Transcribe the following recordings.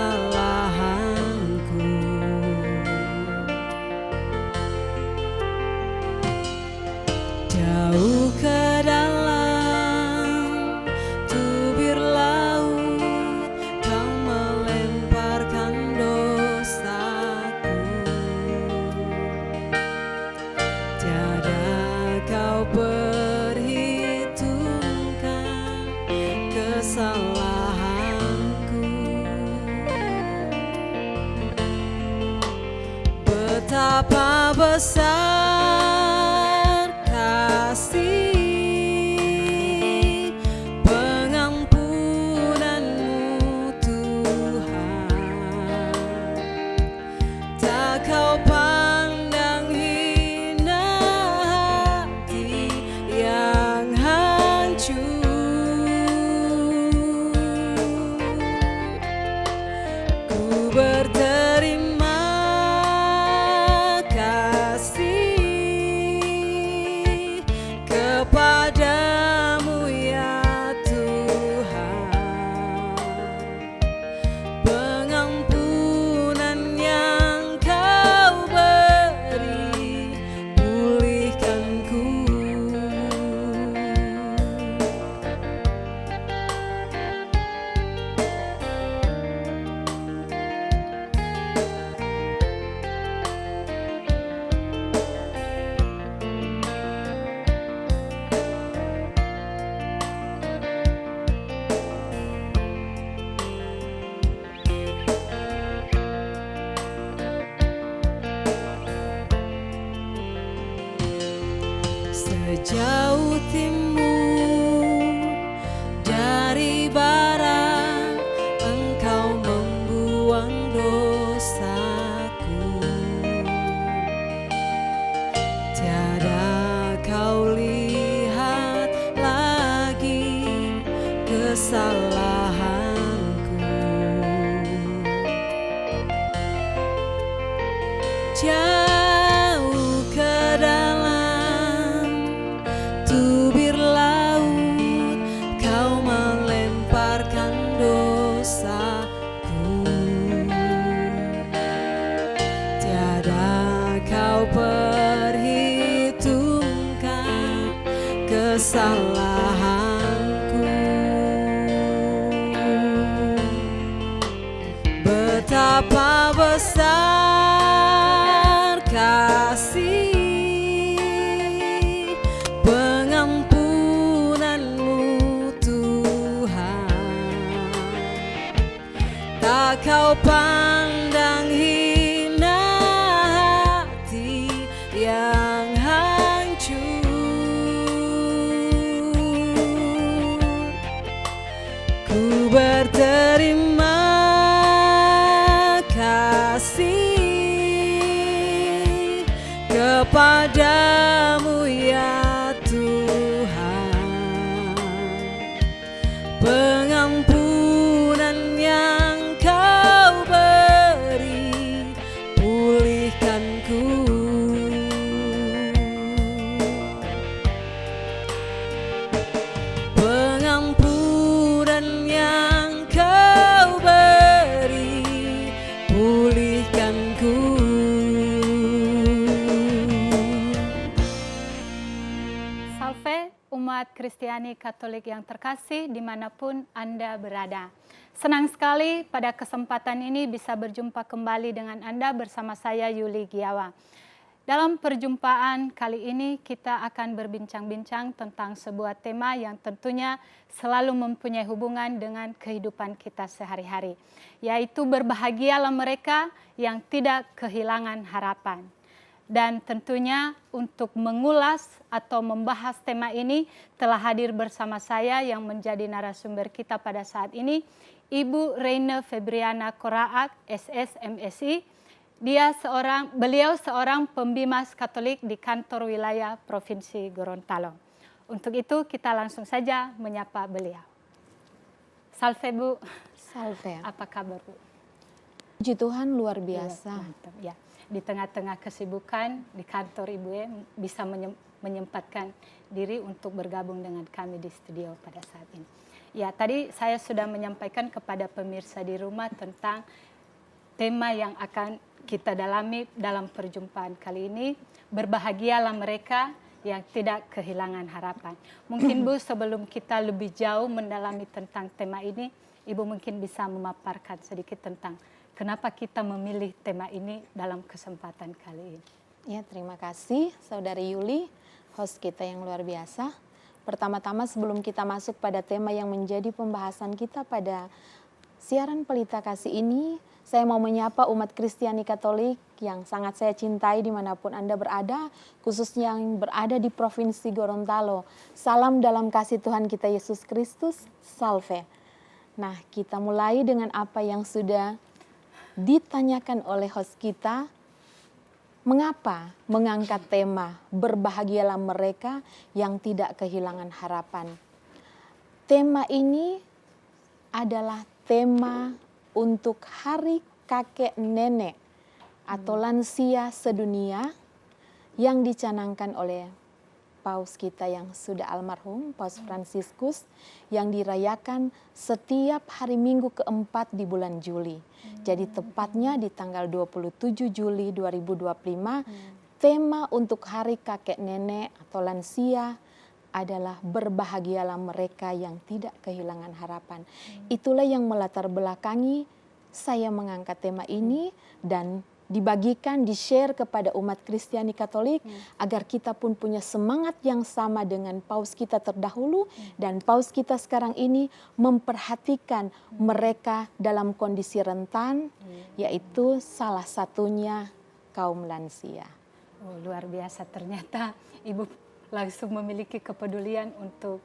kesalahanku. Jauh ke dalam tubir laut Kau melemparkan dosaku. Tiada Kau perhitungkan kesalahanku. Betapa besar kasih pengampunanmu Tuhan. Tak Kau pandang hina hati yang hancur. Ku berterima kasih kepadamu ya Tuhan. Pengampunan yang Kau beri pulihkanku. Sejauh timur dari barat Engkau membuang dosaku. Tiada Kau lihat lagi kesalahanku. Jauh ke dalam tubir laut Kau melemparkan dosaku. Tiada Kau perhitungkan kesalahanku. Betapa besar kasih pengampunanmu Tuhan. Tak Kau pandang hina hati yang hancur. Ku berterima kasih kepadamu ya Tuhan. Pengampunan yang Kau beri pulihkanku. Pengampunan yang Kau beri pulihkanku. Salve umat Kristiani Katolik yang terkasih dimanapun Anda berada. Senang sekali pada kesempatan ini bisa berjumpa kembali dengan Anda bersama saya Yuli Giawa. Dalam perjumpaan kali ini kita akan berbincang-bincang tentang sebuah tema yang tentunya selalu mempunyai hubungan dengan kehidupan kita sehari-hari, yaitu berbahagialah mereka yang tidak kehilangan harapan. Dan tentunya untuk mengulas atau membahas tema ini telah hadir bersama saya yang menjadi narasumber kita pada saat ini, Ibu Reine Febriana Koraak, SS MSI. Beliau seorang pembimas Katolik di kantor wilayah Provinsi Gorontalo. Untuk itu kita langsung saja menyapa beliau. Salve Bu. Salve. Apa kabar Bu? Puji Tuhan luar biasa. Mantap ya. Di tengah-tengah kesibukan di kantor Ibu bisa menyempatkan diri untuk bergabung dengan kami di studio pada saat ini. Ya, tadi saya sudah menyampaikan kepada pemirsa di rumah tentang tema yang akan kita dalami dalam perjumpaan kali ini. Berbahagialah mereka yang tidak kehilangan harapan. Mungkin Bu, sebelum kita lebih jauh mendalami tentang tema ini, Ibu mungkin bisa memaparkan sedikit tentang kenapa kita memilih tema ini dalam kesempatan kali ini. Ya, terima kasih Saudari Yuli, host kita yang luar biasa. Pertama-tama sebelum kita masuk pada tema yang menjadi pembahasan kita pada siaran Pelita Kasih ini, saya mau menyapa umat Kristiani Katolik yang sangat saya cintai dimanapun Anda berada, khususnya yang berada di Provinsi Gorontalo. Salam dalam kasih Tuhan kita Yesus Kristus, salve. Nah, kita mulai dengan apa yang sudah ditanyakan oleh host kita. Mengapa mengangkat tema berbahagialah mereka yang tidak kehilangan harapan? Tema ini adalah tema untuk Hari Kakek Nenek atau lansia sedunia yang dicanangkan oleh Paus kita yang sudah almarhum, Paus Fransiskus, yang dirayakan setiap hari Minggu keempat di bulan Juli. Jadi tepatnya di tanggal 27 Juli 2025, tema untuk Hari Kakek Nenek atau lansia adalah berbahagialah mereka yang tidak kehilangan harapan. Itulah yang melatar belakangi saya mengangkat tema ini dan dibagikan, di-share kepada umat Kristiani Katolik agar kita pun punya semangat yang sama dengan Paus kita terdahulu dan Paus kita sekarang ini memperhatikan mereka dalam kondisi rentan, yaitu salah satunya kaum lansia. Oh, luar biasa, ternyata Ibu langsung memiliki kepedulian untuk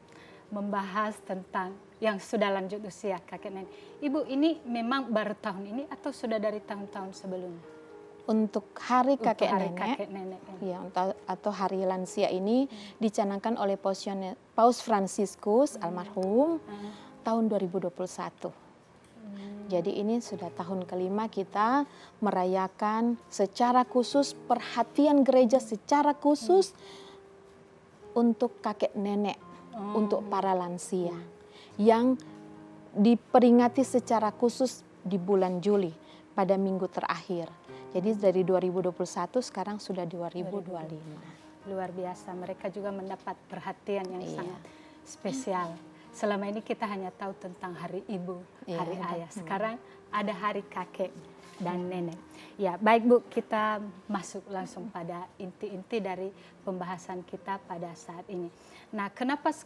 membahas tentang yang sudah lanjut usia kakek nenek. Ibu, ini memang baru tahun ini atau sudah dari tahun-tahun sebelumnya? Untuk Hari Kakek Kakek Nenek ya, atau Hari Lansia ini dicanangkan oleh Paus Fransiskus almarhum tahun 2021. Jadi ini sudah tahun kelima kita merayakan secara khusus, perhatian gereja secara khusus untuk kakek nenek, untuk para lansia yang diperingati secara khusus di bulan Juli pada minggu terakhir. Jadi dari 2021 sekarang sudah 2025. Luar biasa, mereka juga mendapat perhatian yang sangat spesial. Selama ini kita hanya tahu tentang hari ibu, hari ayah. Sekarang ada hari kakek dan nenek. Ya, baik Bu, kita masuk langsung pada inti-inti dari pembahasan kita pada saat ini. Nah, kenapa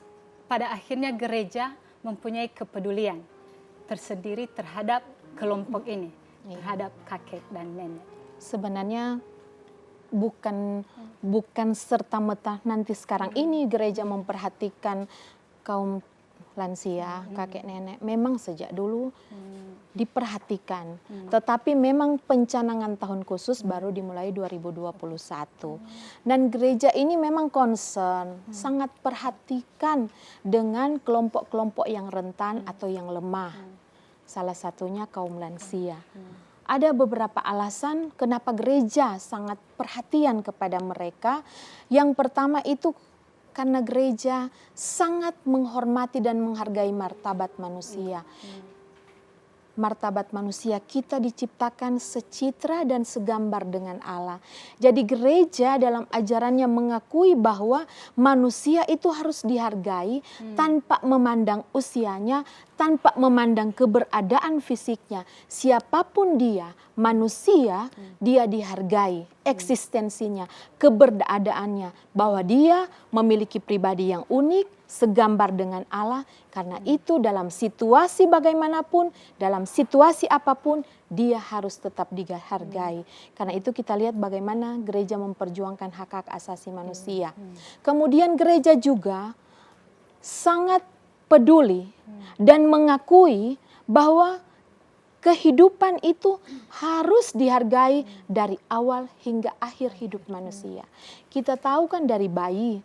pada akhirnya gereja mempunyai kepedulian tersendiri terhadap kelompok ini, terhadap kakek dan nenek? Sebenarnya bukan serta-merta nanti sekarang ini gereja memperhatikan kaum lansia, kakek nenek. Memang sejak dulu diperhatikan. Tetapi memang pencanangan tahun khusus baru dimulai 2021. Dan gereja ini memang concern, sangat perhatikan dengan kelompok-kelompok yang rentan atau yang lemah. Salah satunya kaum lansia. Ada beberapa alasan kenapa gereja sangat perhatian kepada mereka. Yang pertama itu karena gereja sangat menghormati dan menghargai martabat manusia. Martabat manusia kita diciptakan secitra dan segambar dengan Allah. Jadi gereja dalam ajarannya mengakui bahwa manusia itu harus dihargai tanpa memandang usianya, tanpa memandang keberadaan fisiknya. Siapapun dia, manusia, dia dihargai eksistensinya, keberadaannya, bahwa dia memiliki pribadi yang unik, segambar dengan Allah. Karena itu dalam situasi bagaimanapun, dalam situasi apapun, dia harus tetap dihargai. Karena itu kita lihat bagaimana gereja memperjuangkan hak-hak asasi manusia. Kemudian gereja juga sangat peduli dan mengakui bahwa kehidupan itu harus dihargai dari awal hingga akhir hidup manusia. Kita tahu kan dari bayi,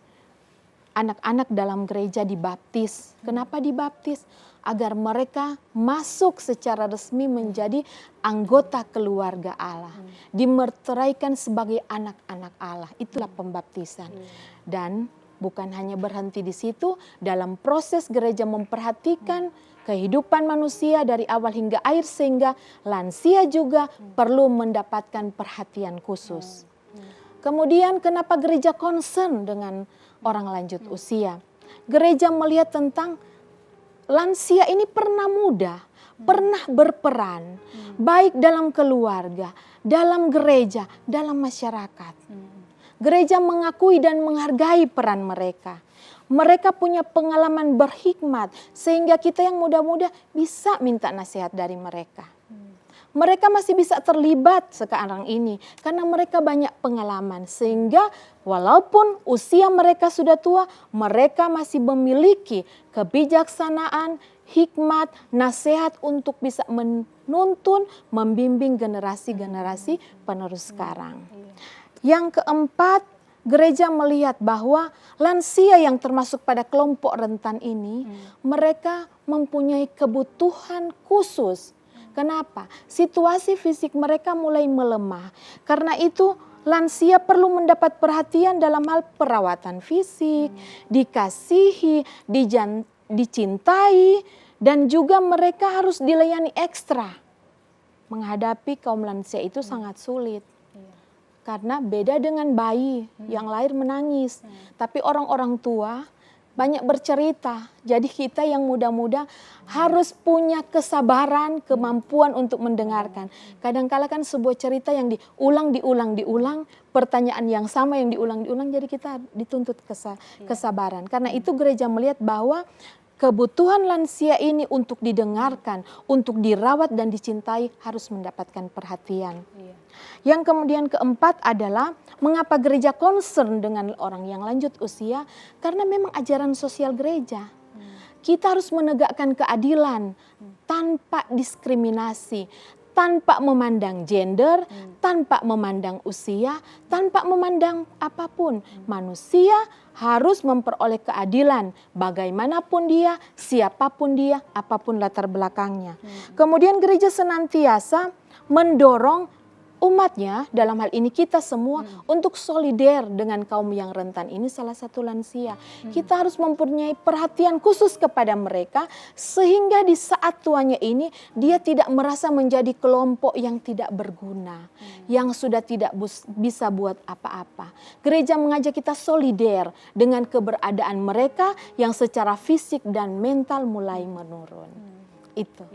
anak-anak dalam gereja dibaptis. Kenapa dibaptis? Agar mereka masuk secara resmi menjadi anggota keluarga Allah. Dimeteraikan sebagai anak-anak Allah. Itulah pembaptisan. Dan bukan hanya berhenti di situ, dalam proses gereja memperhatikan kehidupan manusia dari awal hingga akhir, sehingga lansia juga perlu mendapatkan perhatian khusus. Kemudian kenapa gereja concern dengan orang lanjut usia? Gereja melihat tentang lansia ini pernah muda, pernah berperan, baik dalam keluarga, dalam gereja, dalam masyarakat. Gereja mengakui dan menghargai peran mereka. Mereka punya pengalaman berhikmat, sehingga kita yang muda-muda bisa minta nasihat dari mereka. Mereka masih bisa terlibat sekarang ini karena mereka banyak pengalaman, sehingga walaupun usia mereka sudah tua, mereka masih memiliki kebijaksanaan, hikmat, nasihat untuk bisa menuntun, membimbing generasi-generasi penerus sekarang. Yang keempat, gereja melihat bahwa lansia yang termasuk pada kelompok rentan ini, mereka mempunyai kebutuhan khusus. Kenapa? Situasi fisik mereka mulai melemah. Karena itu lansia perlu mendapat perhatian dalam hal perawatan fisik, dikasihi, dicintai, dan juga mereka harus dilayani ekstra. Menghadapi kaum lansia itu sangat sulit. Karena beda dengan bayi yang lahir menangis. Tapi orang-orang tua banyak bercerita. Jadi kita yang muda-muda harus punya kesabaran, kemampuan untuk mendengarkan. Kadang-kala kan sebuah cerita yang diulang, pertanyaan yang sama yang diulang, jadi kita dituntut kesabaran. Karena itu gereja melihat bahwa kebutuhan lansia ini untuk didengarkan, untuk dirawat dan dicintai harus mendapatkan perhatian. Yang kemudian keempat adalah mengapa gereja concern dengan orang yang lanjut usia, karena memang ajaran sosial gereja. Kita harus menegakkan keadilan tanpa diskriminasi, tanpa memandang gender, tanpa memandang usia, tanpa memandang apapun. Manusia harus memperoleh keadilan bagaimanapun dia, siapapun dia, apapun latar belakangnya. Kemudian gereja senantiasa mendorong umatnya, dalam hal ini kita semua, untuk solider dengan kaum yang rentan ini, salah satu lansia. Kita harus mempunyai perhatian khusus kepada mereka, sehingga di saat tuanya ini dia tidak merasa menjadi kelompok yang tidak berguna, yang sudah tidak bisa buat apa-apa. Gereja mengajak kita solider dengan keberadaan mereka yang secara fisik dan mental mulai menurun. Itu.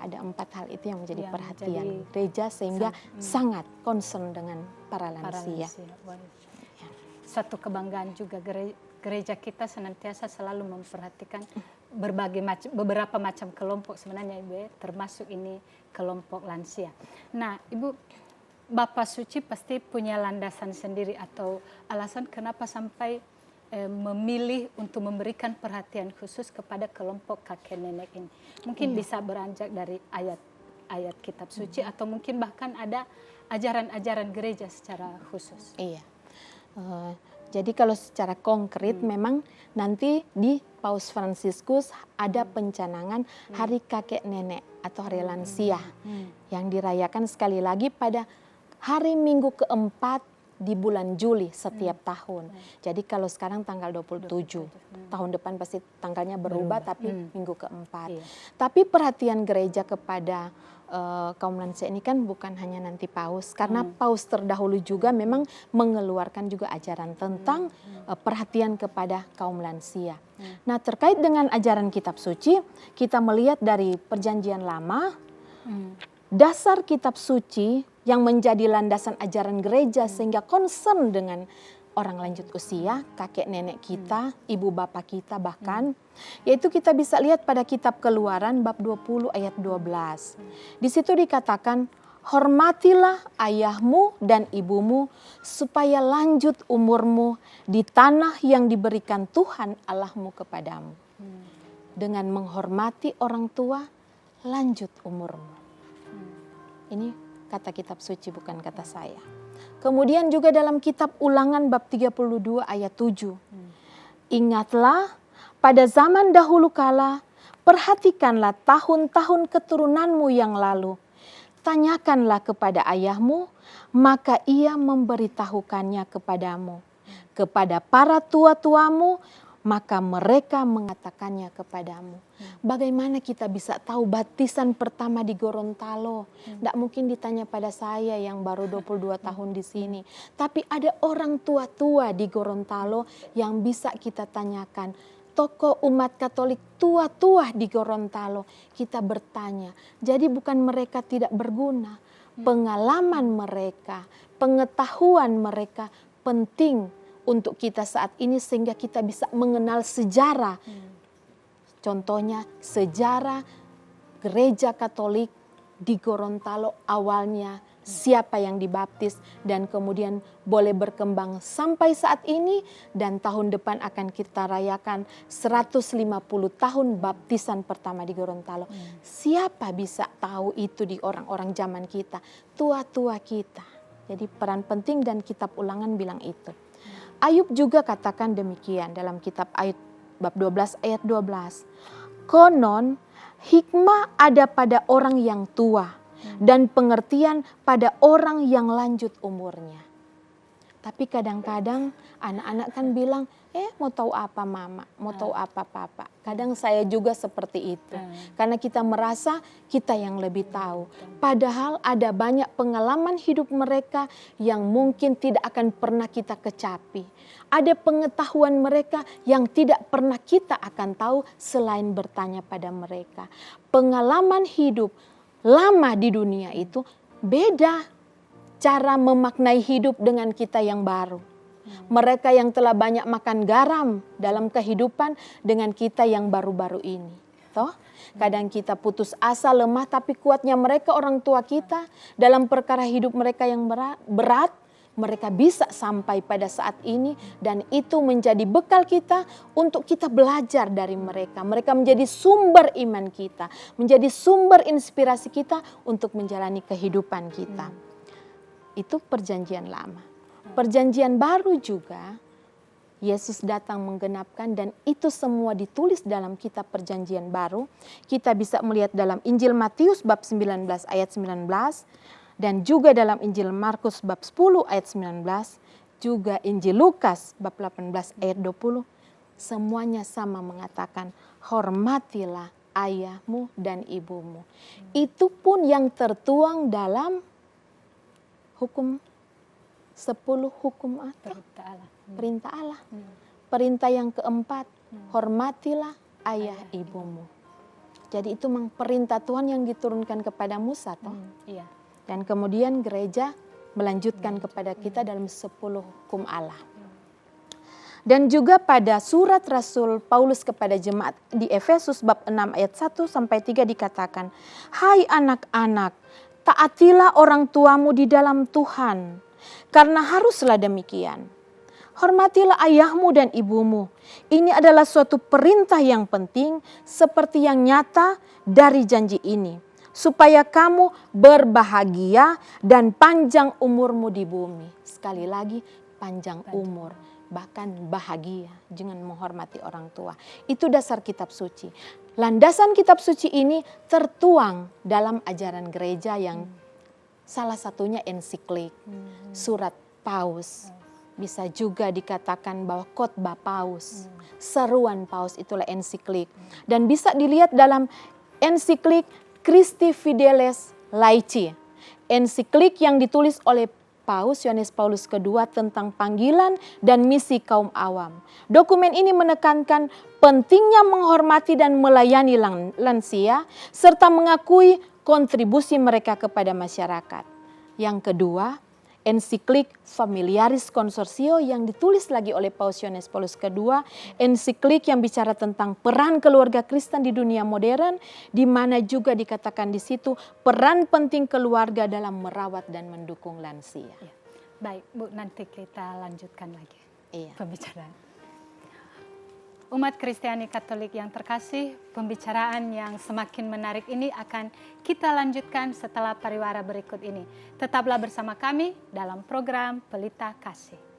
Ada 4 hal itu yang menjadi perhatian gereja, sehingga sangat concern dengan para lansia. Satu kebanggaan juga gereja kita senantiasa selalu memperhatikan beberapa macam kelompok sebenarnya, Ibu, termasuk ini kelompok lansia. Nah, Ibu, Bapak Suci pasti punya landasan sendiri atau alasan kenapa sampai memilih untuk memberikan perhatian khusus kepada kelompok kakek nenek ini. Mungkin bisa beranjak dari ayat kitab suci, atau mungkin bahkan ada ajaran-ajaran gereja secara khusus. Iya. Jadi kalau secara konkret memang nanti di Paus Fransiskus ada pencanangan Hari Kakek Nenek atau Hari Lansia yang dirayakan sekali lagi pada hari Minggu keempat di bulan Juli setiap tahun. Jadi kalau sekarang tanggal 27, tahun depan pasti tanggalnya berubah, tapi minggu keempat. Tapi perhatian gereja kepada kaum lansia ini kan bukan hanya nanti paus, karena paus terdahulu juga memang mengeluarkan juga ajaran tentang perhatian kepada kaum lansia. Nah, terkait dengan ajaran kitab suci, kita melihat dari Perjanjian Lama, dasar kitab suci yang menjadi landasan ajaran gereja sehingga concern dengan orang lanjut usia, kakek nenek kita, ibu bapak kita bahkan, yaitu kita bisa lihat pada kitab Keluaran bab 20 ayat 12. Di situ dikatakan, hormatilah ayahmu dan ibumu supaya lanjut umurmu di tanah yang diberikan Tuhan Allahmu kepadamu. Dengan menghormati orang tua, lanjut umurmu. Ini kata kitab suci, bukan kata saya. Kemudian juga dalam kitab Ulangan bab 32 ayat 7. Ingatlah pada zaman dahulu kala, perhatikanlah tahun-tahun keturunanmu yang lalu. Tanyakanlah kepada ayahmu, maka ia memberitahukannya kepadamu. kepada para tua-tuamu, maka mereka mengatakannya kepadamu. Bagaimana kita bisa tahu baptisan pertama di Gorontalo? Tidak mungkin ditanya pada saya yang baru 22 tahun di sini. Tapi ada orang tua-tua di Gorontalo yang bisa kita tanyakan. Tokoh umat Katolik tua-tua di Gorontalo. Kita bertanya, jadi bukan mereka tidak berguna. Pengalaman mereka, pengetahuan mereka penting untuk kita saat ini sehingga kita bisa mengenal sejarah. Contohnya sejarah gereja Katolik di Gorontalo awalnya siapa yang dibaptis dan kemudian boleh berkembang sampai saat ini dan tahun depan akan kita rayakan 150 tahun baptisan pertama di Gorontalo. Siapa bisa tahu itu di orang-orang zaman kita, tua-tua kita. Jadi peran penting dan kitab Ulangan bilang itu. Ayub juga katakan demikian dalam kitab Ayub bab 12 ayat 12. Konon hikmah ada pada orang yang tua dan pengertian pada orang yang lanjut umurnya. Tapi kadang-kadang anak-anak kan bilang, mau tahu apa mama, mau tahu apa papa. Kadang saya juga seperti itu. Karena kita merasa kita yang lebih tahu. Padahal ada banyak pengalaman hidup mereka yang mungkin tidak akan pernah kita kecapi. Ada pengetahuan mereka yang tidak pernah kita akan tahu selain bertanya pada mereka. Pengalaman hidup lama di dunia itu beda cara memaknai hidup dengan kita yang baru. Mereka yang telah banyak makan garam dalam kehidupan dengan kita yang baru-baru ini. Toh, kadang kita putus asa, lemah, tapi kuatnya mereka orang tua kita dalam perkara hidup mereka yang berat, mereka bisa sampai pada saat ini dan itu menjadi bekal kita untuk kita belajar dari mereka. Mereka menjadi sumber iman kita, menjadi sumber inspirasi kita untuk menjalani kehidupan kita. Itu perjanjian lama. Perjanjian baru juga Yesus datang menggenapkan dan itu semua ditulis dalam kitab perjanjian baru. Kita bisa melihat dalam Injil Matius bab 19 ayat 19 dan juga dalam Injil Markus bab 10 ayat 19, juga Injil Lukas bab 18 ayat 20. Semuanya sama mengatakan hormatilah ayahmu dan ibumu. Itu pun yang tertuang dalam hukum 10 hukum atau perintah Allah. Perintah yang keempat, hormatilah ayah ibumu. Jadi itu memang perintah Tuhan yang diturunkan kepada Musa toh. Iya. Dan kemudian gereja melanjutkan kepada kita dalam 10 hukum Allah. Dan juga pada surat Rasul Paulus kepada jemaat di Efesus bab 6 ayat 1 sampai 3 dikatakan, "Hai anak-anak, taatilah orang tuamu di dalam Tuhan, karena haruslah demikian. Hormatilah ayahmu dan ibumu. Ini adalah suatu perintah yang penting seperti yang nyata dari janji ini, supaya kamu berbahagia dan panjang umurmu di bumi." Sekali lagi, panjang umur, bahkan bahagia dengan menghormati orang tua. Itu dasar kitab suci. Landasan kitab suci ini tertuang dalam ajaran gereja yang salah satunya ensiklik, surat Paus. Bisa juga dikatakan bahwa khotbah Paus, seruan Paus itulah ensiklik. Dan bisa dilihat dalam ensiklik Christi Fideles Laici, ensiklik yang ditulis oleh Paus Yohanes Paulus II tentang panggilan dan misi kaum awam. Dokumen ini menekankan pentingnya menghormati dan melayani lansia serta mengakui kontribusi mereka kepada masyarakat. Yang kedua, ensiklik Familiaris Consortio yang ditulis lagi oleh Paus Yohanes Paulus II, ensiklik yang bicara tentang peran keluarga Kristen di dunia modern, di mana juga dikatakan di situ peran penting keluarga dalam merawat dan mendukung lansia. Ya. Baik, Bu, nanti kita lanjutkan lagi pembicaraan. Umat Kristiani Katolik yang terkasih, pembicaraan yang semakin menarik ini akan kita lanjutkan setelah pariwara berikut ini. Tetaplah bersama kami dalam program Pelita Kasih.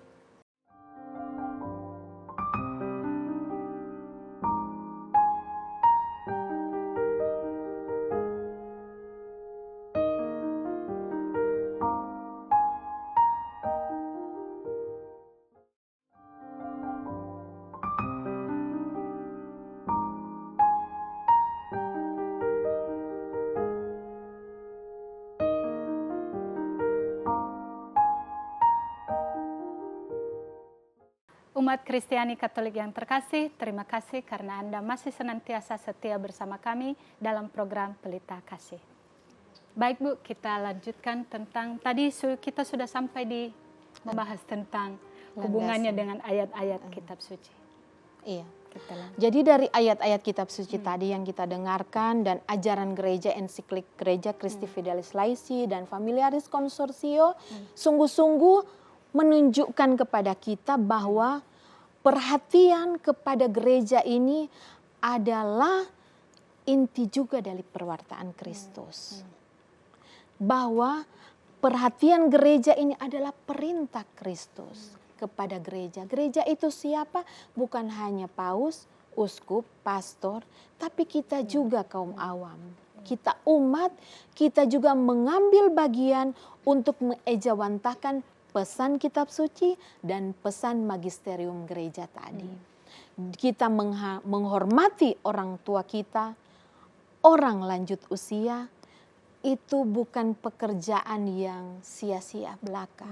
umat Kristiani Katolik yang terkasih, terima kasih karena Anda masih senantiasa setia bersama kami dalam program Pelita Kasih. Baik Bu, kita lanjutkan tentang, tadi kita sudah sampai di membahas tentang hubungannya dengan ayat-ayat kitab suci. Iya. Kita lanjut. Jadi dari ayat-ayat kitab suci tadi yang kita dengarkan dan ajaran gereja, ensiklik gereja Christi Fidelis Laity dan Familiaris Consortio sungguh-sungguh menunjukkan kepada kita bahwa perhatian kepada gereja ini adalah inti juga dari perwartaan Kristus. Bahwa perhatian gereja ini adalah perintah Kristus kepada gereja. Gereja itu siapa? Bukan hanya paus, uskup, pastor, tapi kita juga kaum awam. Kita umat, kita juga mengambil bagian untuk mengejawantahkan pesan kitab suci dan pesan magisterium gereja tadi. Kita menghormati orang tua kita, orang lanjut usia, itu bukan pekerjaan yang sia-sia belaka.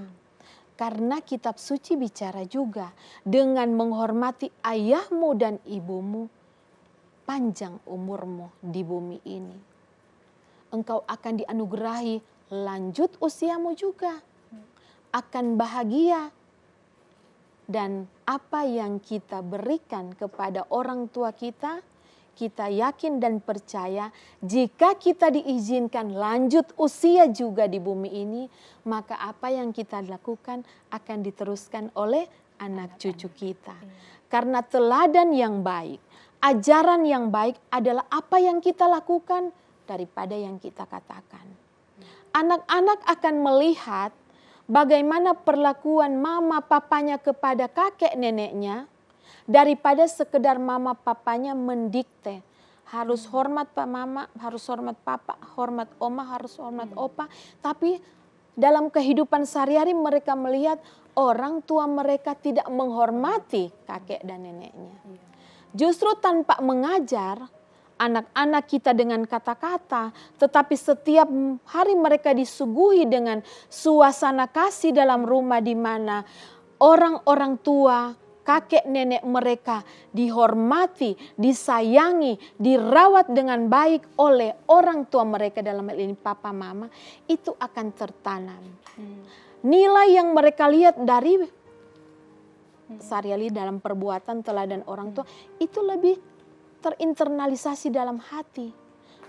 Karena kitab suci bicara juga dengan menghormati ayahmu dan ibumu, panjang umurmu di bumi ini. Engkau akan dianugerahi lanjut usiamu juga. Akan bahagia, dan apa yang kita berikan kepada orang tua kita, kita yakin dan percaya jika kita diizinkan lanjut usia juga di bumi ini, maka apa yang kita lakukan akan diteruskan oleh anak cucu kita. Karena teladan yang baik, ajaran yang baik adalah apa yang kita lakukan daripada yang kita katakan. Anak-anak akan melihat bagaimana perlakuan mama papanya kepada kakek neneknya daripada sekedar mama papanya mendikte. Harus hormat pak mama, harus hormat papa, hormat oma, harus hormat opa. Tapi dalam kehidupan sehari-hari mereka melihat orang tua mereka tidak menghormati kakek dan neneknya. Justru tanpa mengajar anak-anak kita dengan kata-kata, tetapi setiap hari mereka disuguhi dengan suasana kasih dalam rumah di mana orang-orang tua, kakek nenek mereka dihormati, disayangi, dirawat dengan baik oleh orang tua mereka, dalam hal ini papa mama, itu akan tertanam. Nilai yang mereka lihat dari sehari-hari dalam perbuatan teladan orang tua itu lebih terinternalisasi dalam hati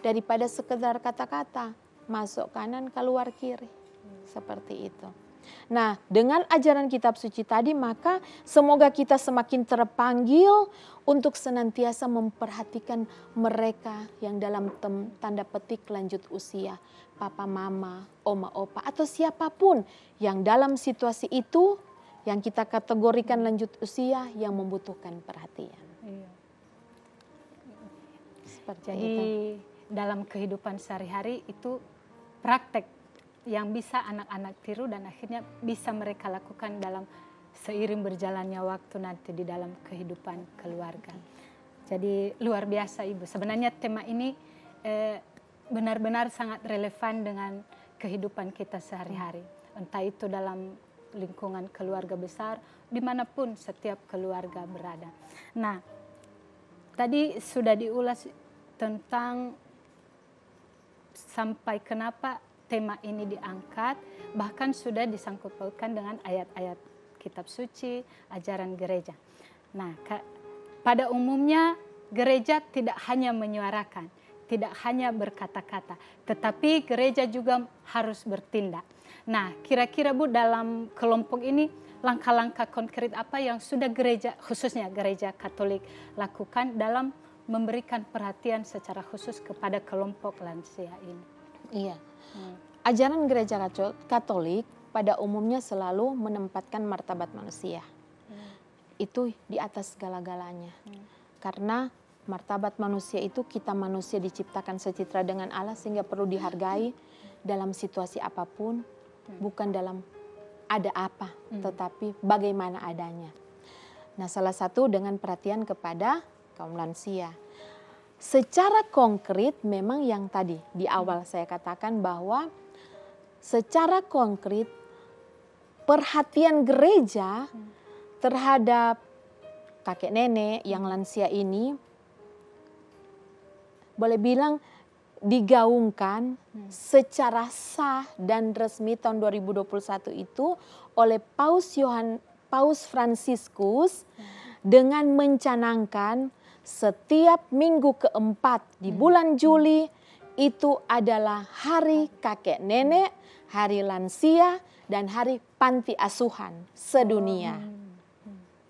daripada sekedar kata-kata masuk kanan keluar kiri, seperti itu. Nah, dengan ajaran kitab suci tadi, maka semoga kita semakin terpanggil untuk senantiasa memperhatikan mereka yang dalam tanda petik lanjut usia, papa mama, oma opa, atau siapapun yang dalam situasi itu yang kita kategorikan lanjut usia yang membutuhkan perhatian. Seperti Jadi itu. dalam kehidupan sehari-hari itu praktek yang bisa anak-anak tiru dan akhirnya bisa mereka lakukan dalam seiring berjalannya waktu nanti di dalam kehidupan keluarga. Jadi luar biasa Ibu. Sebenarnya tema ini benar-benar sangat relevan dengan kehidupan kita sehari-hari. Entah itu dalam lingkungan keluarga besar, dimanapun setiap keluarga berada. Nah, tadi sudah diulas tentang sampai kenapa tema ini diangkat, bahkan sudah disangkut pautkan dengan ayat-ayat kitab suci, ajaran gereja. Nah, pada umumnya gereja tidak hanya menyuarakan, tidak hanya berkata-kata, tetapi gereja juga harus bertindak. Nah, kira-kira Bu, dalam kelompok ini langkah-langkah konkret apa yang sudah gereja, khususnya gereja Katolik, lakukan dalam memberikan perhatian secara khusus kepada kelompok lansia ini? Iya. Ajaran gereja Katolik pada umumnya selalu menempatkan martabat manusia. Itu di atas segala-galanya. Karena martabat manusia itu, kita manusia diciptakan secitra dengan Allah sehingga perlu dihargai dalam situasi apapun, bukan dalam ada apa, tetapi bagaimana adanya. Nah, salah satu dengan perhatian kepada kaum lansia. Secara konkret memang yang tadi di awal saya katakan bahwa secara konkret perhatian gereja terhadap kakek nenek yang lansia ini boleh bilang digaungkan secara sah dan resmi tahun 2021 itu oleh Paus Fransiskus dengan mencanangkan setiap minggu keempat di bulan Juli itu adalah hari kakek nenek, hari lansia, dan hari panti asuhan sedunia.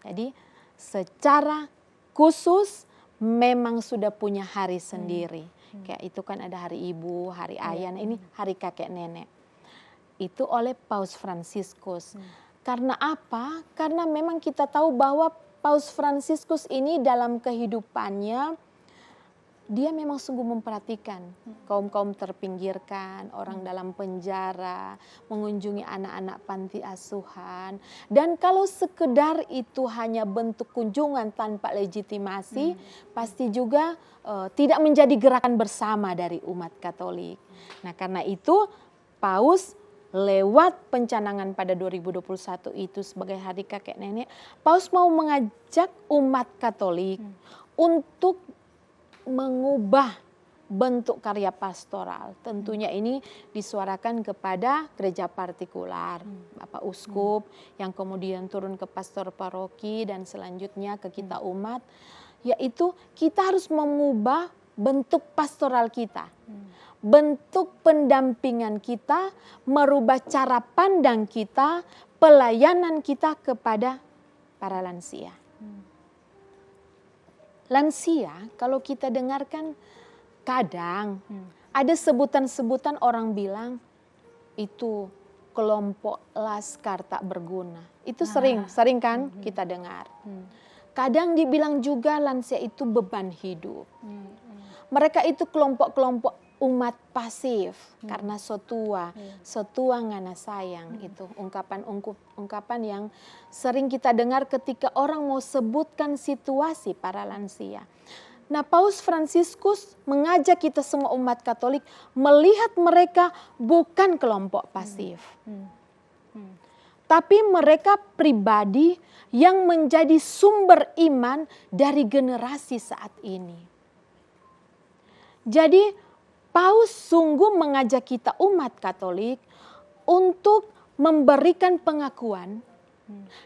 Jadi secara khusus memang sudah punya hari sendiri. Kayak itu kan ada hari ibu, hari ayah, ini hari kakek nenek. Itu oleh Paus Fransiskus. Karena apa? Karena memang kita tahu bahwa Paus Fransiskus ini dalam kehidupannya dia memang sungguh memperhatikan kaum-kaum terpinggirkan, orang dalam penjara, mengunjungi anak-anak panti asuhan. Dan kalau sekedar itu hanya bentuk kunjungan tanpa legitimasi, pasti juga tidak menjadi gerakan bersama dari umat Katolik. Nah, karena itu Paus lewat pencanangan pada 2021 itu sebagai hari kakek nenek, Paus mau mengajak umat Katolik untuk mengubah bentuk karya pastoral. Tentunya ini disuarakan kepada gereja partikular, Bapak Uskup yang kemudian turun ke pastor paroki dan selanjutnya ke kita umat, yaitu kita harus mengubah bentuk pastoral kita. Bentuk pendampingan kita, merubah cara pandang kita, pelayanan kita kepada para lansia. Lansia kalau kita dengarkan kadang ada sebutan-sebutan orang bilang itu kelompok laskar tak berguna. Itu sering kan kita dengar. Kadang dibilang juga lansia itu beban hidup. Mereka itu kelompok-kelompok umat pasif karena sotua ngana sayang. Itu ungkapan yang sering kita dengar ketika orang mau sebutkan situasi para lansia. Nah, Paus Fransiskus mengajak kita semua umat Katolik melihat mereka bukan kelompok pasif. Tapi mereka pribadi yang menjadi sumber iman dari generasi saat ini. Jadi Paus sungguh mengajak kita umat Katolik untuk memberikan pengakuan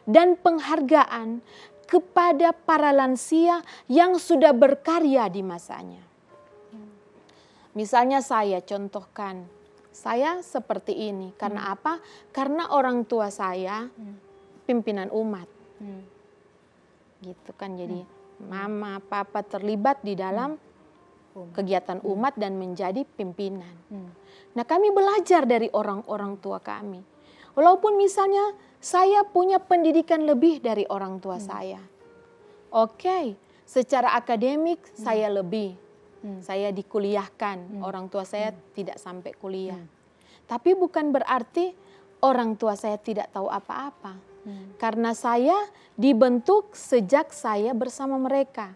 dan penghargaan kepada para lansia yang sudah berkarya di masanya. Misalnya saya contohkan, saya seperti ini. Karena apa? Karena orang tua saya pimpinan umat. Gitu kan, jadi mama, papa terlibat di dalam kegiatan umat dan menjadi pimpinan. Nah, kami belajar dari orang-orang tua kami. Walaupun misalnya saya punya pendidikan lebih dari orang tua saya. Oke, secara akademik saya lebih. Saya dikuliahkan, orang tua saya tidak sampai kuliah. Tapi bukan berarti orang tua saya tidak tahu apa-apa. Karena saya dibentuk sejak saya bersama mereka.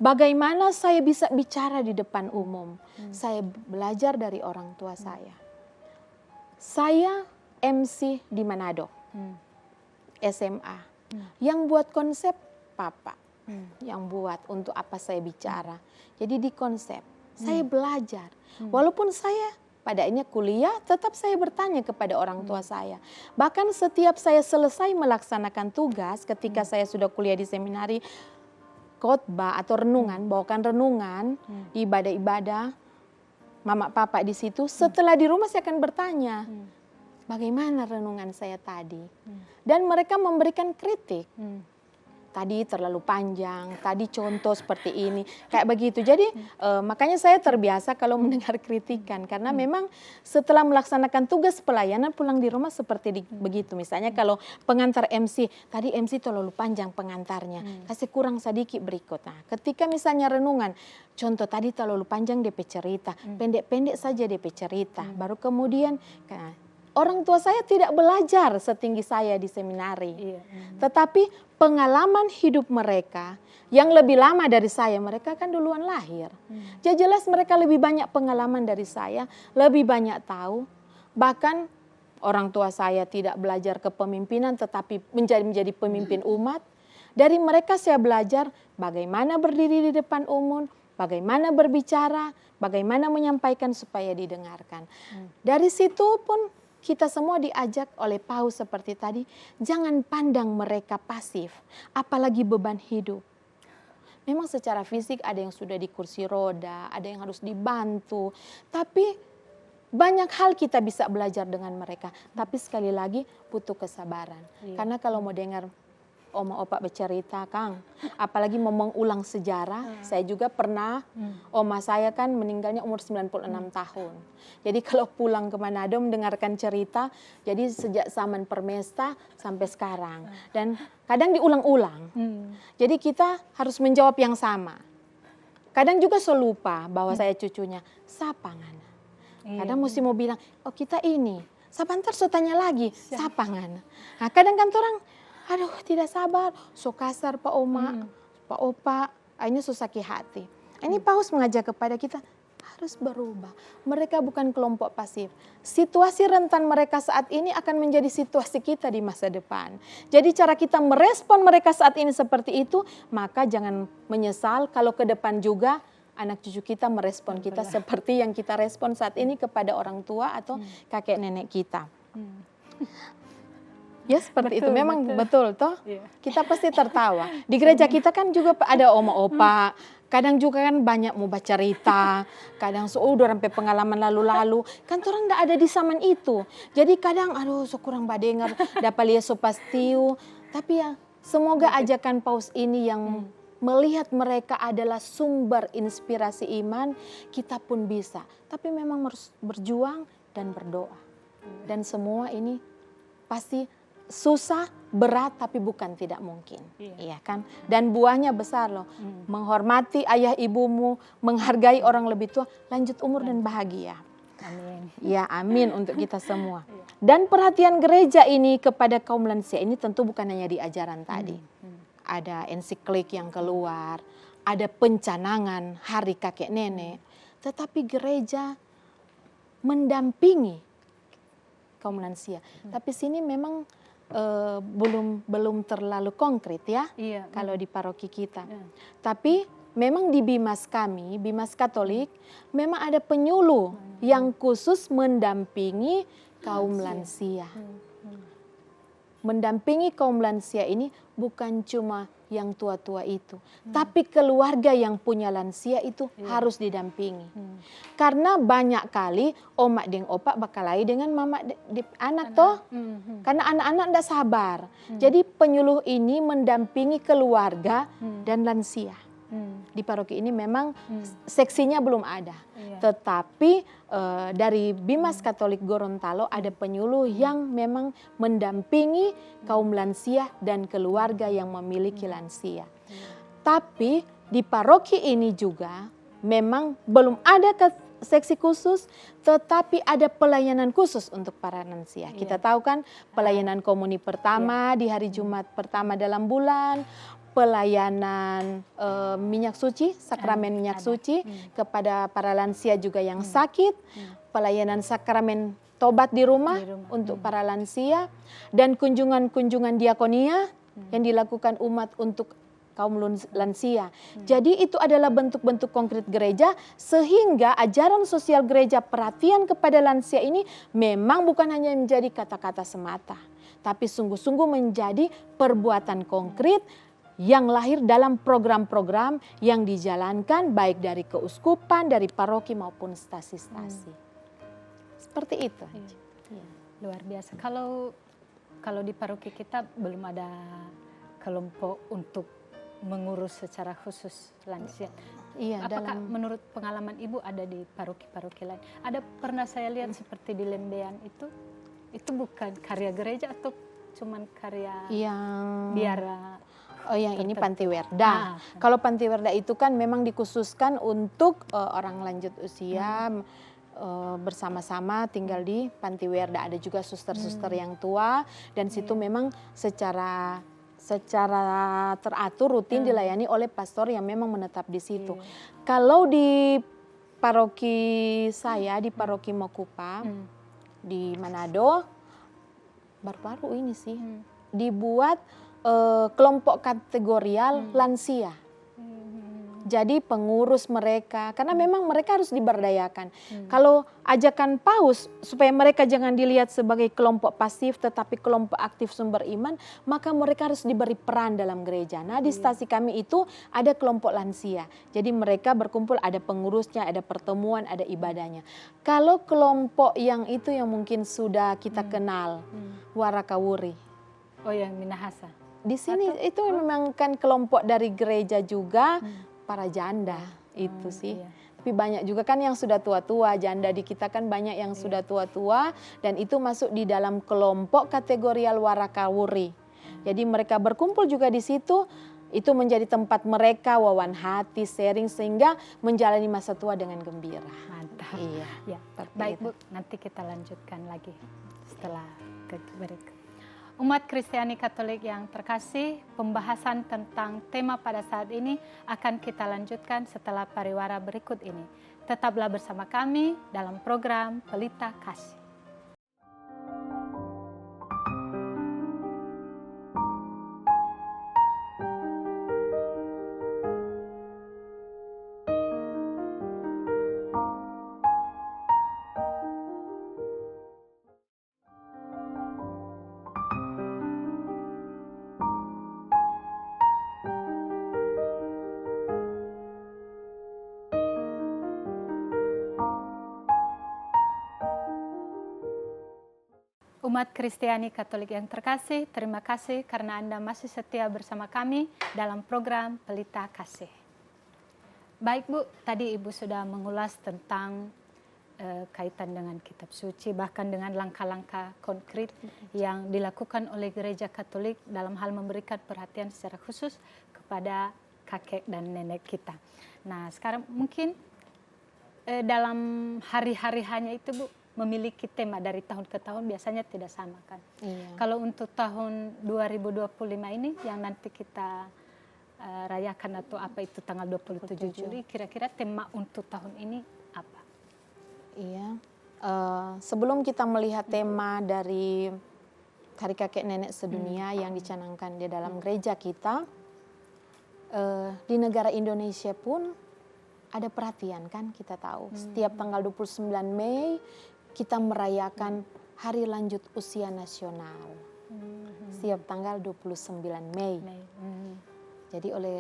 Bagaimana saya bisa bicara di depan umum? Saya belajar dari orang tua saya. Saya MC di Manado, SMA. Yang buat konsep papa, yang buat untuk apa saya bicara. Jadi di konsep, saya belajar. Walaupun saya pada akhirnya kuliah, tetap saya bertanya kepada orang tua saya. Bahkan setiap saya selesai melaksanakan tugas, ketika saya sudah kuliah di seminari, khotbah atau renungan, bawakan renungan, ibadah-ibadah, mama papa di situ. Setelah di rumah saya akan bertanya, bagaimana renungan saya tadi? Dan mereka memberikan kritik. Tadi terlalu panjang, tadi contoh seperti ini, kayak begitu. Jadi makanya saya terbiasa kalau mendengar kritikan, karena memang setelah melaksanakan tugas pelayanan pulang di rumah seperti begitu. Misalnya kalau pengantar MC, tadi MC terlalu panjang pengantarnya, kasih kurang sedikit berikut. Nah, ketika misalnya renungan, contoh tadi terlalu panjang DP cerita, pendek-pendek saja DP cerita, baru kemudian orang tua saya tidak belajar setinggi saya di seminari. Tetapi pengalaman hidup mereka yang lebih lama dari saya, mereka kan duluan lahir. Jadi jelas mereka lebih banyak pengalaman dari saya, lebih banyak tahu. Bahkan orang tua saya tidak belajar kepemimpinan tetapi menjadi pemimpin umat. Dari mereka saya belajar bagaimana berdiri di depan umum, bagaimana berbicara, bagaimana menyampaikan supaya didengarkan. Dari situ pun kita semua diajak oleh Paus seperti tadi, jangan pandang mereka pasif, apalagi beban hidup. Memang secara fisik ada yang sudah di kursi roda, ada yang harus dibantu. Tapi banyak hal kita bisa belajar dengan mereka. Tapi sekali lagi butuh kesabaran. Karena kalau mau dengar oma opa bercerita, Kang, apalagi mau mengulang sejarah, saya juga pernah, oma saya kan meninggalnya umur 96 tahun. Jadi kalau pulang ke Manado mendengarkan cerita, jadi sejak zaman Permesta sampai sekarang. Dan kadang diulang-ulang. Jadi kita harus menjawab yang sama. Kadang juga saya lupa bahwa saya cucunya, siapa ngana? Kadang mesti mau bilang, oh kita ini. Sebentar so tanya lagi, siapa ngana? Nah kadang kan orang, aduh tidak sabar, so kasar Pak Oma, Pak Opa, akhirnya so sakit hati. Ini Paus mengajak kepada kita, harus berubah. Mereka bukan kelompok pasif. Situasi rentan mereka saat ini akan menjadi situasi kita di masa depan. Jadi cara kita merespon mereka saat ini seperti itu, maka jangan menyesal kalau ke depan juga anak cucu kita merespon kita seperti yang kita respon saat ini kepada orang tua atau kakek nenek kita. Ya seperti itu, memang betul toh. Kita pasti tertawa. Di gereja kita kan juga ada oma opa. Kadang juga kan banyak mau baca cerita, kadang udah sampai pengalaman lalu-lalu, kan orang nggak ada di zaman itu. Jadi kadang aduh so kurang badengar, dapat lihat so pastiu. Tapi ya semoga ajakan Paus ini yang melihat mereka adalah sumber inspirasi iman, kita pun bisa. Tapi memang harus berjuang dan berdoa. Dan semua ini pasti susah, berat, tapi bukan tidak mungkin. Iya kan? Dan buahnya besar loh. Menghormati ayah ibumu, menghargai orang lebih tua, lanjut umur dan bahagia. Amin. Ya amin untuk kita semua. Dan perhatian gereja ini kepada kaum lansia ini tentu bukan hanya di ajaran tadi. Ada ensiklik yang keluar, ada pencanangan hari kakek nenek. Tetapi gereja mendampingi kaum lansia. Tapi sini memang belum terlalu konkret ya, kalau di paroki kita. Tapi memang di Bimas kami, Bimas Katolik, memang ada penyuluh yang khusus mendampingi kaum lansia. Mendampingi kaum lansia ini bukan cuma yang tua-tua itu, tapi keluarga yang punya lansia itu harus didampingi. Karena banyak kali omak deng opak bakalai dengan mama anak toh, karena anak-anak tidak sabar. Jadi penyuluh ini mendampingi keluarga dan lansia. Di paroki ini memang seksinya belum ada, tetapi dari Bimas Katolik Gorontalo ada penyuluh yang memang mendampingi kaum lansia dan keluarga yang memiliki lansia. Tapi di paroki ini juga memang belum ada seksi khusus, tetapi ada pelayanan khusus untuk para lansia. Kita tahu kan pelayanan komuni pertama di hari Jumat pertama dalam bulan, pelayanan minyak suci, sakramen minyak suci kepada para lansia juga yang sakit, pelayanan sakramen tobat di rumah untuk para lansia, dan kunjungan-kunjungan diakonia yang dilakukan umat untuk kaum lansia. Jadi itu adalah bentuk-bentuk konkret gereja, sehingga ajaran sosial gereja perhatian kepada lansia ini memang bukan hanya menjadi kata-kata semata, tapi sungguh-sungguh menjadi perbuatan konkret yang lahir dalam program-program yang dijalankan baik dari keuskupan, dari paroki maupun stasi-stasi. Seperti itu. Luar biasa. Kalau di paroki kita belum ada kelompok untuk mengurus secara khusus lansia. Apakah menurut pengalaman Ibu ada di paroki-paroki lain? Ada pernah saya lihat seperti di Lembean itu bukan karya gereja atau cuman karya yang biara? Oh yang ini Pantiwerda. Kalau Pantiwerda itu kan memang dikhususkan untuk orang lanjut usia bersama-sama tinggal di Pantiwerda. Ada juga suster-suster yang tua dan situ memang secara teratur rutin dilayani oleh pastor yang memang menetap di situ. Kalau di paroki saya, di paroki Mokupa di Manado, baru-baru ini sih dibuat kelompok kategorial lansia. Jadi pengurus mereka, karena memang mereka harus diberdayakan. Kalau ajakan PAUS supaya mereka jangan dilihat sebagai kelompok pasif tetapi kelompok aktif sumber iman, maka mereka harus diberi peran dalam gereja. Nah di stasi kami itu ada kelompok lansia. Jadi mereka berkumpul, ada pengurusnya, ada pertemuan, ada ibadahnya. Kalau kelompok yang itu yang mungkin sudah kita kenal, Warakawuri. Oh yang Minahasa. Di sini itu memang kan kelompok dari gereja juga. Para janda itu sih. Iya. Tapi banyak juga kan yang sudah tua-tua, janda di kita kan banyak yang sudah tua-tua dan itu masuk di dalam kelompok kategorial Warakawuri. Jadi mereka berkumpul juga di situ, itu menjadi tempat mereka wawan hati, sharing sehingga menjalani masa tua dengan gembira. Mantap. Iya. Ya, baik Bu, nanti kita lanjutkan lagi setelah berikut. Umat Kristiani Katolik yang terkasih, pembahasan tentang tema pada saat ini akan kita lanjutkan setelah pariwara berikut ini. Tetaplah bersama kami dalam program Pelita Kasih. Umat Kristiani Katolik yang terkasih, terima kasih karena Anda masih setia bersama kami dalam program Pelita Kasih. Baik Bu, tadi Ibu sudah mengulas tentang kaitan dengan kitab suci, bahkan dengan langkah-langkah konkret yang dilakukan oleh Gereja Katolik dalam hal memberikan perhatian secara khusus kepada kakek dan nenek kita. Nah sekarang mungkin dalam hari-hari hanya itu Bu, memiliki tema dari tahun ke tahun biasanya tidak sama kan. Iya. Kalau untuk tahun 2025 ini yang nanti kita rayakan atau apa itu tanggal 27 Juli, kira-kira tema untuk tahun ini apa? Iya. Sebelum kita melihat tema dari Hari Kakek Nenek Sedunia yang dicanangkan di dalam gereja kita, di negara Indonesia pun ada perhatian kan, kita tahu. Setiap tanggal 29 Mei kita merayakan Hari Lanjut Usia Nasional. Setiap tanggal 29 Mei. Jadi oleh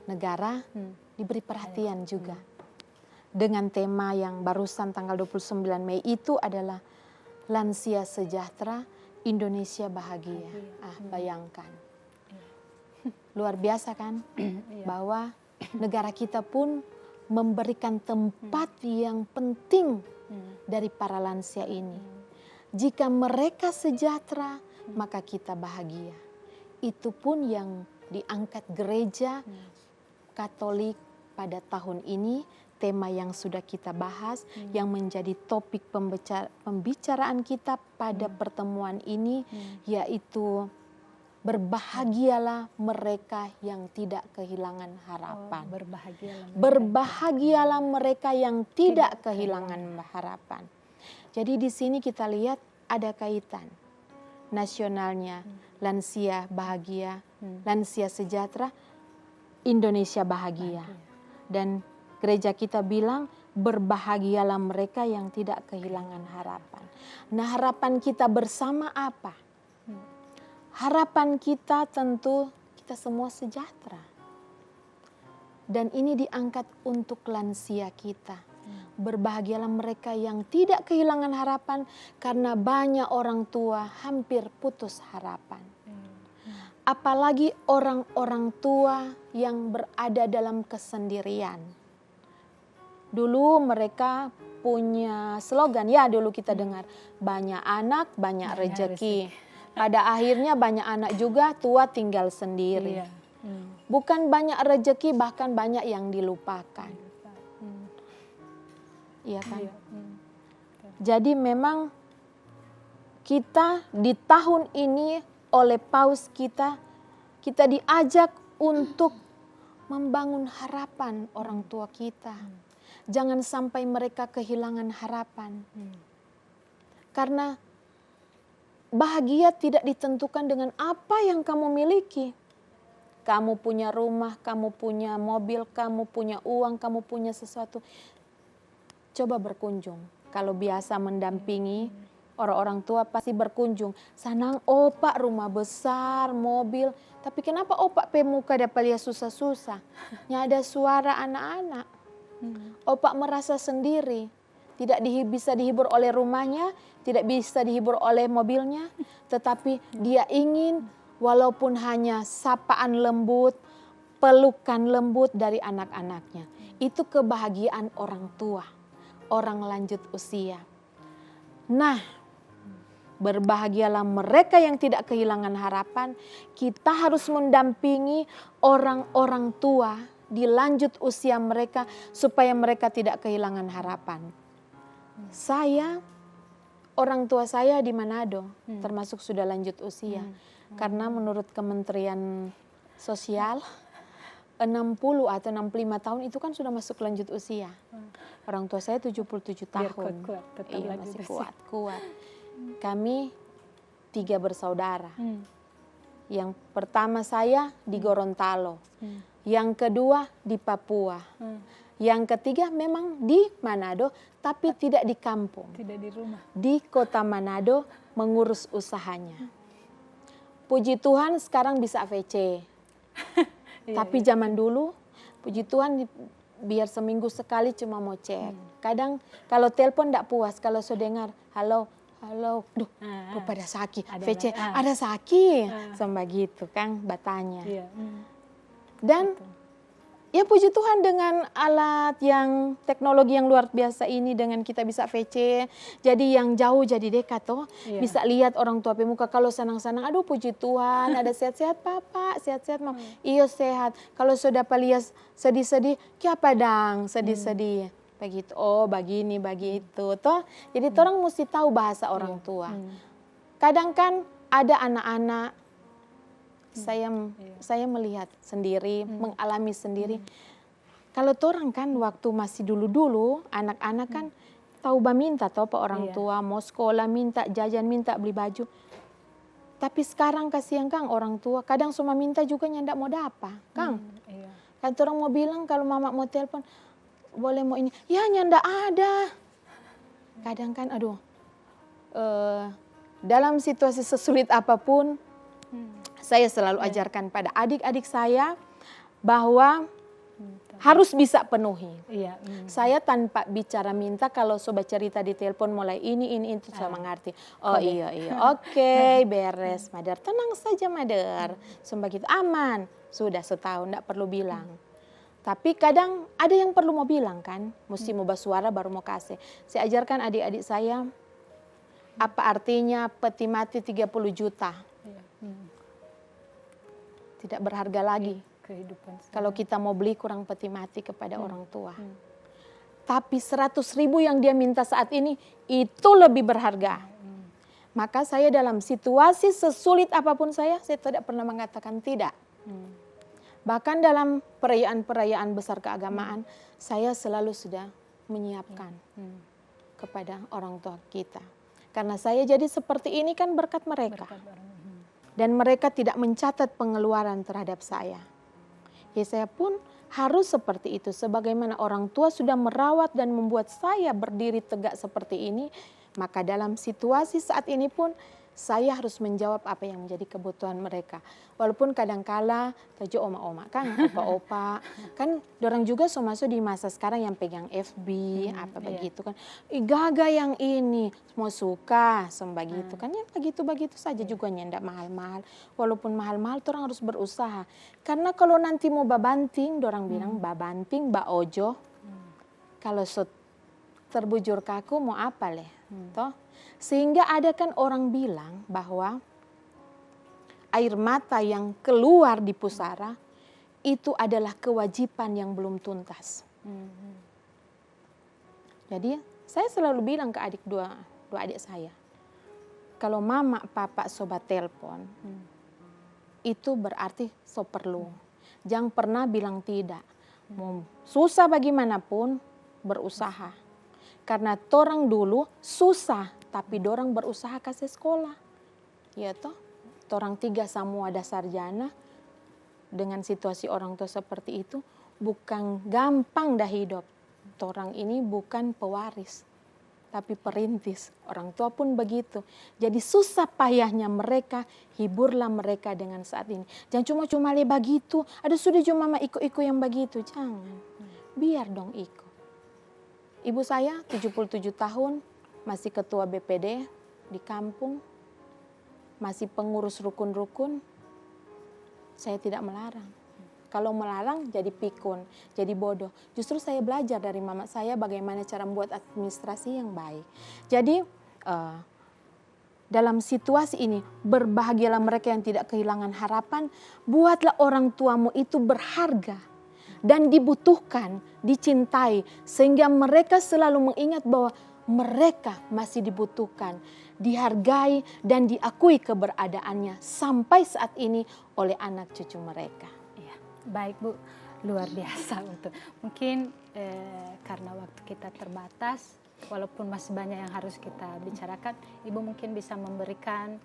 negara diberi perhatian juga. Dengan tema yang barusan tanggal 29 Mei itu adalah Lansia Sejahtera, Indonesia Bahagia. Bayangkan. Luar biasa kan? Bahwa negara kita pun memberikan tempat yang penting dari para lansia ini. Jika mereka sejahtera, maka kita bahagia. Itu pun yang diangkat gereja Katolik pada tahun ini, tema yang sudah kita bahas, yang menjadi topik pembicaraan kita pada pertemuan ini, yaitu berbahagialah mereka yang tidak kehilangan harapan. Berbahagialah mereka yang tidak kehilangan harapan. Jadi di sini kita lihat ada kaitan nasionalnya, lansia bahagia, lansia sejahtera, Indonesia bahagia. Dan gereja kita bilang berbahagialah mereka yang tidak kehilangan harapan. Nah harapan kita bersama apa? Harapan kita tentu kita semua sejahtera. Dan ini diangkat untuk lansia kita. Berbahagialah mereka yang tidak kehilangan harapan karena banyak orang tua hampir putus harapan. Apalagi orang-orang tua yang berada dalam kesendirian. Dulu mereka punya slogan, ya dulu kita dengar, banyak anak, banyak rezeki. Pada akhirnya banyak anak juga tua tinggal sendiri. Bukan banyak rezeki, bahkan banyak yang dilupakan. Iya kan? Jadi memang kita di tahun ini oleh paus kita diajak untuk membangun harapan orang tua kita. Jangan sampai mereka kehilangan harapan. Karena bahagia tidak ditentukan dengan apa yang kamu miliki. Kamu punya rumah, kamu punya mobil, kamu punya uang, kamu punya sesuatu. Coba berkunjung. Kalau biasa mendampingi orang-orang tua pasti berkunjung. Sanang opak rumah besar, mobil. Tapi kenapa opak pemuka dapat lihat susah-susah? Nya ada suara anak-anak. Opak merasa sendiri. Tidak bisa dihibur oleh rumahnya, tidak bisa dihibur oleh mobilnya. Tetapi dia ingin walaupun hanya sapaan lembut, pelukan lembut dari anak-anaknya. Itu kebahagiaan orang tua, orang lanjut usia. Nah, berbahagialah mereka yang tidak kehilangan harapan. Kita harus mendampingi orang-orang tua di lanjut usia mereka supaya mereka tidak kehilangan harapan. Orang tua saya di Manado, termasuk sudah lanjut usia. Karena menurut Kementerian Sosial, 60 atau 65 tahun itu kan sudah masuk lanjut usia. Orang tua saya 77 tahun. Biar kuat-kuat, tetap Iya, lanjut masih usia. kuat. Kami 3 bersaudara. Yang pertama saya di Gorontalo. Yang kedua di Papua. Yang ketiga memang di Manado, tapi tidak di kampung. Tidak di rumah. Di kota Manado mengurus usahanya. Puji Tuhan sekarang bisa VC. Tapi zaman dulu, puji Tuhan biar seminggu sekali cuma mau cek. Kadang kalau telepon tidak puas, kalau saya dengar, halo, duh, pada sakit, VC, ada sakit. Sama gitu kan batanya. Dan ya puji Tuhan dengan alat yang teknologi yang luar biasa ini, dengan kita bisa VC, jadi yang jauh jadi dekat toh. Bisa lihat orang tua pemuka kalau senang-senang, aduh puji Tuhan ada sehat-sehat papa, sehat-sehat mam, iyo sehat. Kalau sudah palias sedih-sedih, kia padang sedih-sedih. Begitu, oh begini, begitu toh. Jadi orang mesti tahu bahasa orang tua. Kadang kan ada anak-anak, saya melihat sendiri, mengalami sendiri. Kalau orang kan waktu masih dulu-dulu, anak-anak kan tahu minta toh pak orang tua, mau sekolah minta jajan, minta beli baju. Tapi sekarang kasihan Kang orang tua, kadang cuma minta juga nyandak mau dapat, Kang. Kan orang mau bilang kalau mama mau telepon, boleh mau ini, ya nyandak ada. Kadang kan aduh, dalam situasi sesulit apapun, saya selalu ajarkan pada adik-adik saya bahwa harus bisa penuhi. Saya tanpa bicara minta, kalau sobat cerita di telepon mulai ini itu saya mengerti. Oh iya, oke, beres Madar, tenang saja Madar, sumpah gitu aman, sudah setahun tidak perlu bilang. Tapi kadang ada yang perlu mau bilang kan, mesti mau bersuara baru mau kasih. Saya ajarkan adik-adik saya apa artinya peti mati 30 juta. Tidak berharga lagi kalau kita mau beli kurang peti mati kepada orang tua. Tapi 100.000 yang dia minta saat ini itu lebih berharga. Maka saya dalam situasi sesulit apapun saya tidak pernah mengatakan tidak. Bahkan dalam perayaan-perayaan besar keagamaan, saya selalu sudah menyiapkan kepada orang tua kita. Karena saya jadi seperti ini kan berkat mereka. Dan mereka tidak mencatat pengeluaran terhadap saya. Ya saya pun harus seperti itu. Sebagaimana orang tua sudah merawat dan membuat saya berdiri tegak seperti ini, maka dalam situasi saat ini pun saya harus menjawab apa yang menjadi kebutuhan mereka. Walaupun kadangkala terjadi oma-oma kan, opa-opa. Kan dorang juga so masuk di masa sekarang yang pegang FB, begitu kan. Gaga yang ini, mau suka, begitu kan. Ya begitu-begitu saja juga nyendak mahal-mahal. Walaupun mahal-mahal, orang harus berusaha. Karena kalau nanti mau babanting, dorang bilang babanting, ojo. Kalau terbujur kaku mau apa leh, toh? Sehingga ada kan orang bilang bahwa air mata yang keluar di pusara itu adalah kewajiban yang belum tuntas. Jadi saya selalu bilang ke dua adik saya, kalau mama papa sobat telepon, itu berarti so perlu. Jangan pernah bilang tidak. Mau susah bagaimanapun berusaha. Karena orang dulu susah, tapi dorang berusaha kasih sekolah. Ya toh, torang 3 semua ada sarjana, dengan situasi orang tua seperti itu, bukan gampang dah hidup. Torang ini bukan pewaris, tapi perintis. Orang tua pun begitu. Jadi susah payahnya mereka, hiburlah mereka dengan saat ini. Jangan cuma begitu, ada sudah cuma mama iko yang begitu. Jangan, biar dong iko. Ibu saya 77 tahun, masih ketua BPD di kampung, masih pengurus rukun-rukun. Saya tidak melarang. Kalau melarang jadi pikun, jadi bodoh. Justru saya belajar dari mama saya bagaimana cara membuat administrasi yang baik. Jadi dalam situasi ini, berbahagialah mereka yang tidak kehilangan harapan. Buatlah orang tuamu itu berharga dan dibutuhkan, dicintai. Sehingga mereka selalu mengingat bahwa mereka masih dibutuhkan, dihargai dan diakui keberadaannya sampai saat ini oleh anak cucu mereka. Iya, baik Bu, luar biasa untuk mungkin karena waktu kita terbatas, walaupun masih banyak yang harus kita bicarakan, Ibu mungkin bisa memberikan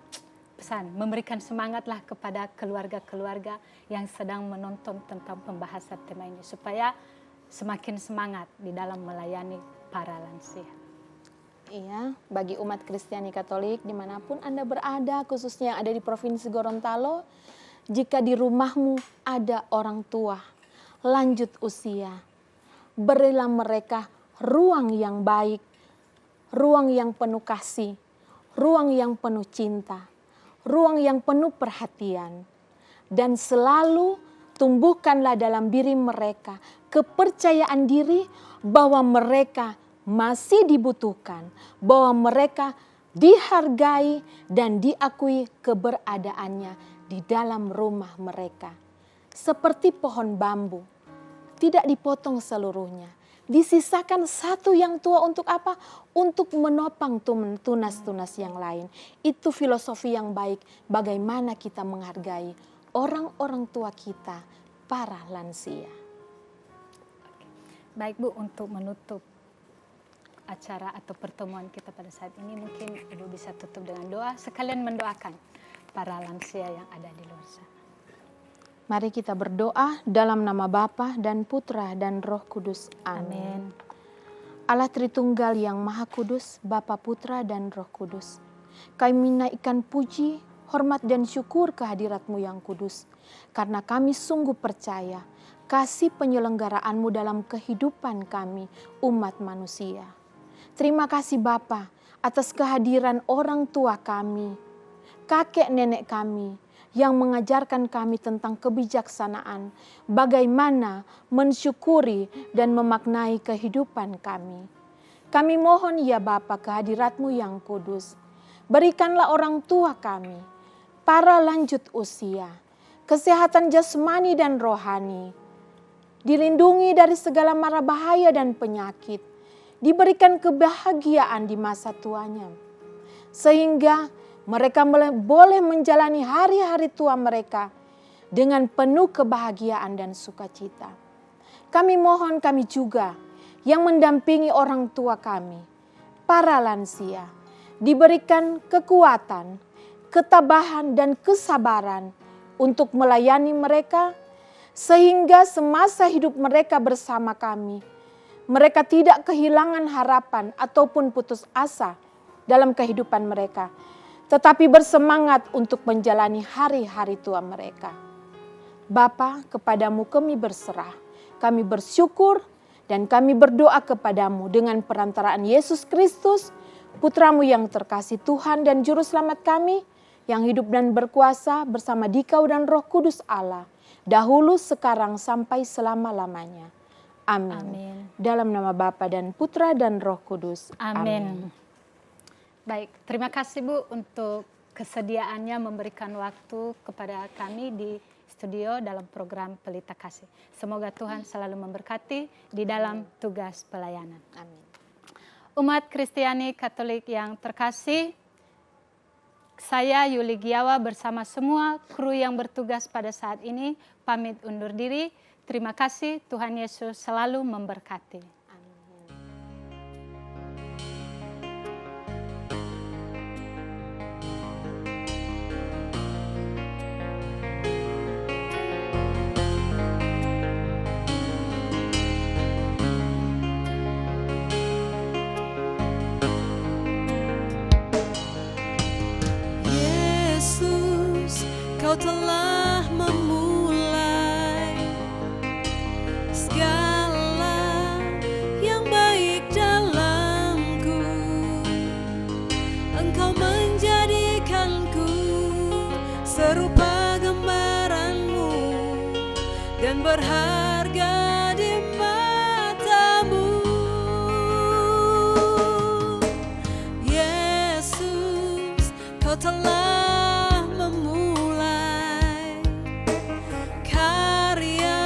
pesan, memberikan semangatlah kepada keluarga-keluarga yang sedang menonton tentang pembahasan tema ini supaya semakin semangat di dalam melayani para lansia. Iya, bagi umat Kristiani Katolik dimanapun Anda berada, khususnya yang ada di Provinsi Gorontalo, jika di rumahmu ada orang tua, lanjut usia, berilah mereka ruang yang baik, ruang yang penuh kasih, ruang yang penuh cinta, ruang yang penuh perhatian. Dan selalu tumbuhkanlah dalam diri mereka kepercayaan diri bahwa mereka masih dibutuhkan, bahwa mereka dihargai dan diakui keberadaannya di dalam rumah mereka. Seperti pohon bambu, tidak dipotong seluruhnya. Disisakan satu yang tua untuk apa? Untuk menopang tunas-tunas yang lain. Itu filosofi yang baik bagaimana kita menghargai orang-orang tua kita, para lansia. Baik Bu, untuk menutup acara atau pertemuan kita pada saat ini, mungkin Ibu bisa tutup dengan doa sekalian mendoakan para lansia yang ada di luar sana. Mari kita berdoa dalam nama Bapa dan Putra dan Roh Kudus. Amin. Allah Tritunggal yang Maha Kudus, Bapa, Putra dan Roh Kudus, kami menaikkan puji, hormat dan syukur kehadirat-Mu yang kudus, karena kami sungguh percaya kasih penyelenggaraanmu dalam kehidupan kami, umat manusia. Terima kasih Bapa atas kehadiran orang tua kami, kakek nenek kami, yang mengajarkan kami tentang kebijaksanaan, bagaimana mensyukuri dan memaknai kehidupan kami. Kami mohon ya Bapa kehadirat-Mu yang kudus, berikanlah orang tua kami, para lanjut usia, kesehatan jasmani dan rohani, dilindungi dari segala mara bahaya dan penyakit, diberikan kebahagiaan di masa tuanya, sehingga mereka boleh menjalani hari-hari tua mereka dengan penuh kebahagiaan dan sukacita. Kami mohon kami juga yang mendampingi orang tua kami, para lansia, diberikan kekuatan, ketabahan dan kesabaran untuk melayani mereka, sehingga semasa hidup mereka bersama kami, mereka tidak kehilangan harapan ataupun putus asa dalam kehidupan mereka, tetapi bersemangat untuk menjalani hari-hari tua mereka. Bapa, kepadamu kami berserah, kami bersyukur dan kami berdoa kepadamu dengan perantaraan Yesus Kristus, Putramu yang terkasih Tuhan dan Juru Selamat kami, yang hidup dan berkuasa bersama Dikau dan Roh Kudus Allah, dahulu, sekarang, sampai selama-lamanya. Amin. Amin. Dalam nama Bapa dan Putra dan Roh Kudus. Amin. Baik, terima kasih Bu untuk kesediaannya memberikan waktu kepada kami di studio dalam program Pelita Kasih. Semoga Tuhan selalu memberkati di dalam tugas pelayanan. Amin. Umat Kristiani Katolik yang terkasih, saya Yuli Giawa bersama semua kru yang bertugas pada saat ini pamit undur diri. Terima kasih, Tuhan Yesus selalu memberkati. Kau telah memulai segala yang baik dalamku. Engkau menjadikanku serupa gambaranmu dan berharga di matamu. Yesus, kau telah memulai karya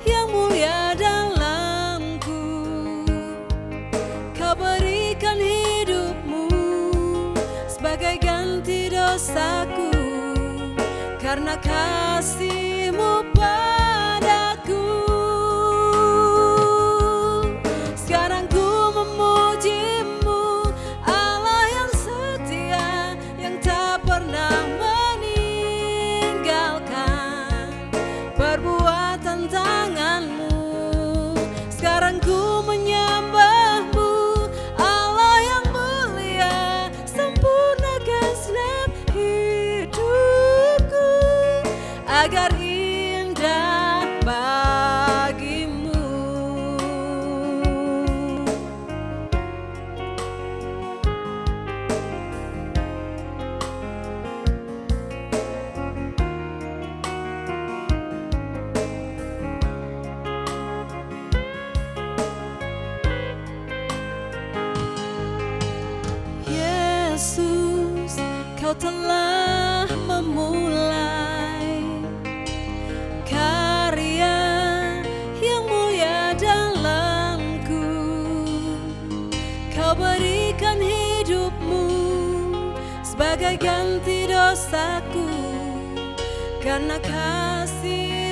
yang mulia dalamku. Kau berikan hidupmu sebagai ganti dosaku, karena kasih-Mu padaku. Sekarang ku memuji-Mu, Allah yang setia, yang tak pernah meninggalkan perbuatan tangan-Mu. Sekarang ku menyembah-Mu, Allah yang mulia, sempurnakan segenap hidupku agar indah bagimu. Yesus, kau telah memulai karya yang mulia dalamku. Kau berikan hidupmu sebagai ganti dosaku, karena kasih